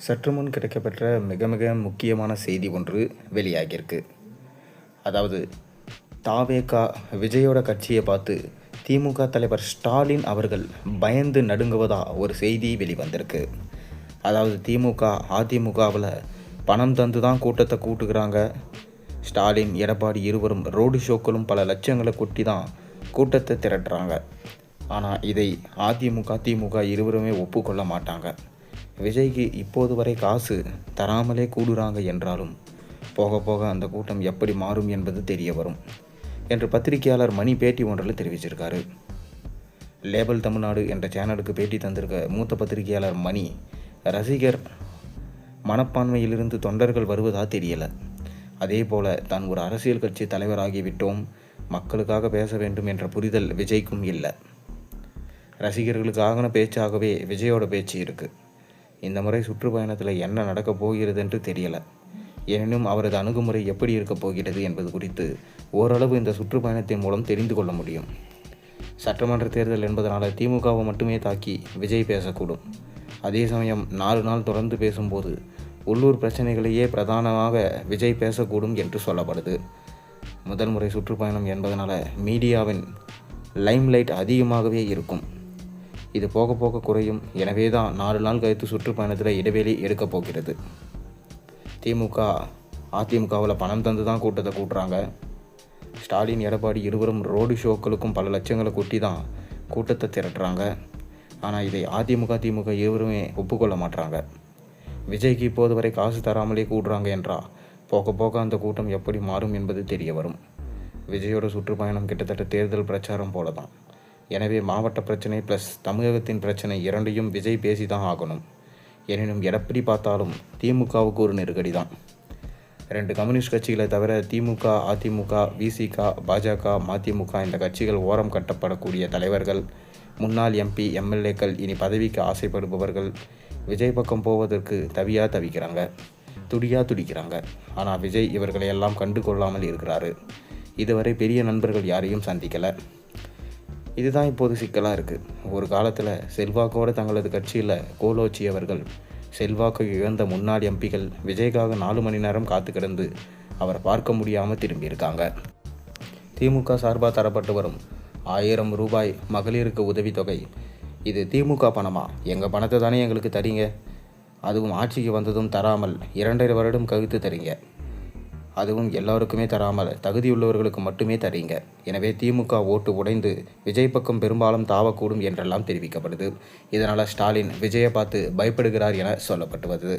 சற்று முன் கிடைக்கப்பெற்ற மிக மிக முக்கியமான செய்தி ஒன்று வெளியாகியிருக்கு. அதாவது தாவேகா விஜயோட கட்சியை பார்த்து திமுக தலைவர் ஸ்டாலின் அவர்கள் பயந்து நடுங்குவதா ஒரு செய்தி வெளிவந்திருக்கு. அதாவது திமுக அதிமுகவில் பணம் தந்து தான் கூட்டத்தை கூட்டுக்கிறாங்க. ஸ்டாலின் எடப்பாடி இருவரும் ரோடு ஷோக்களும் பல லட்சங்களை கொட்டி தான் கூட்டத்தை திரட்டுறாங்க. ஆனால் இதை அதிமுக திமுக இருவருமே ஒப்புக்கொள்ள மாட்டாங்க. விஜய்க்கு இப்போது வரை காசு தராமலே கூடுறாங்க என்றாலும் போக போக அந்த கூட்டம் எப்படி மாறும் என்பது தெரிய வரும் என்று பத்திரிகையாளர் மணி பேட்டி ஒன்றில் தெரிவிச்சிருக்காரு. லேபல் தமிழ்நாடு என்ற சேனலுக்கு பேட்டி தந்திருக்க மூத்த பத்திரிகையாளர் மணி, ரசிகர் மனப்பான்மையிலிருந்து தொண்டர்கள் வருவதா தெரியல. அதே போல தான் ஒரு அரசியல் கட்சி தலைவராகிவிட்டோம், மக்களுக்காக பேச வேண்டும் என்ற புரிதல் விஜய்க்கும் இல்லை. ரசிகர்களுக்கான பேச்சாகவே விஜயோட பேச்சு இருக்குது. இந்த முறை சுற்றுப்பயணத்தில் என்ன நடக்கப் போகிறது என்று தெரியல. எனினும் அவரது அணுகுமுறை எப்படி இருக்கப் போகிறது என்பது குறித்து ஓரளவு இந்த சுற்றுப்பயணத்தின் மூலம் தெரிந்து கொள்ள முடியும். சட்டமன்ற தேர்தல் என்பதனால் திமுகவை மட்டுமே தாக்கி விஜய் பேசக்கூடும். அதே சமயம் 4 நாள் தொடர்ந்து பேசும்போது உள்ளூர் பிரச்சனைகளையே பிரதானமாக விஜய் பேசக்கூடும் என்று சொல்லப்படுது. முதல் முறை சுற்றுப்பயணம் என்பதனால் மீடியாவின் லைம்லைட் அதிகமாகவே இருக்கும். இது போக போக குறையும். எனவே தான் 4 நாள் கழித்து சுற்றுப்பயணத்தில் இடைவெளி எடுக்கப் போகிறது. திமுக அதிமுகவில் பணம் தந்து தான் கூட்டத்தை கூட்டுறாங்க. ஸ்டாலின் எடப்பாடி இருவரும் ரோடு ஷோக்களுக்கும் பல லட்சங்களை கொட்டி தான் கூட்டத்தை திரட்டுறாங்க. ஆனால் இதை அதிமுக திமுக இருவருமே ஒப்புக்கொள்ள மாட்டாங்க. விஜய்க்கு இப்போது வரை காசு தராமலே கூடுறாங்க என்றால் போக போக அந்த கூட்டம் எப்படி மாறும் என்பது தெரிய வரும். விஜயோட சுற்றுப்பயணம் கிட்டத்தட்ட தேர்தல் பிரச்சாரம் போல தான். எனவே மாவட்ட பிரச்சனை ப்ளஸ் தமிழகத்தின் பிரச்சனை இரண்டையும் விஜய் பேசி தான் ஆகணும். எனினும் எப்படி பார்த்தாலும் திமுகவுக்கு ஒரு நெருக்கடி தான். 2 கம்யூனிஸ்ட் கட்சிகளை தவிர திமுக அதிமுக விசிக பாஜக மதிமுக இந்த கட்சிகள் ஓரம் கட்டப்படக்கூடிய தலைவர்கள், முன்னாள் எம்பி எம்எல்ஏக்கள், இனி பதவிக்கு ஆசைப்படுபவர்கள் விஜய் பக்கம் போவதற்கு தவிக்கிறாங்க, துடிக்கிறாங்க. ஆனால் விஜய் இவர்களை எல்லாம் கண்டு கொள்ளாமல் இருக்கிறாரு. இதுவரை பெரிய நண்பர்கள் யாரையும் சந்திக்கலை. இதுதான் இப்போது சிக்கலாக இருக்குது. ஒரு காலத்தில் செல்வாக்கோடு தங்களது கட்சியில் கோலோச்சியவர்கள், செல்வாக்கு இழந்த முன்னாள் எம்பிகள் விஜய்க்காக 4 மணி நேரம் காத்து கிடந்து அவர் பார்க்க முடியாமல் திரும்பியிருக்காங்க. திமுக சார்பாக தரப்பட்டு வரும் 1000 ரூபாய் மகளிருக்கு உதவித்தொகை, இது திமுக பணமா? எங்கள் பணத்தை தானே எங்களுக்கு தரீங்க, அதுவும் ஆட்சிக்கு வந்ததும் தராமல் 2.5 வருடம் கழித்து தரீங்க, அதுவும் எல்லாருக்குமே தராமல் தகுதியுள்ளவர்களுக்கு மட்டுமே தரீங்க. எனவே திமுக ஓட்டு உடைந்து விஜய் பக்கம் பெரும்பாலும் தாவக்கூடும் என்றெல்லாம் தெரிவிக்கப்படுது. இதனால் ஸ்டாலின் விஜயை பார்த்து பயப்படுகிறார் என சொல்லப்பட்டு வருது.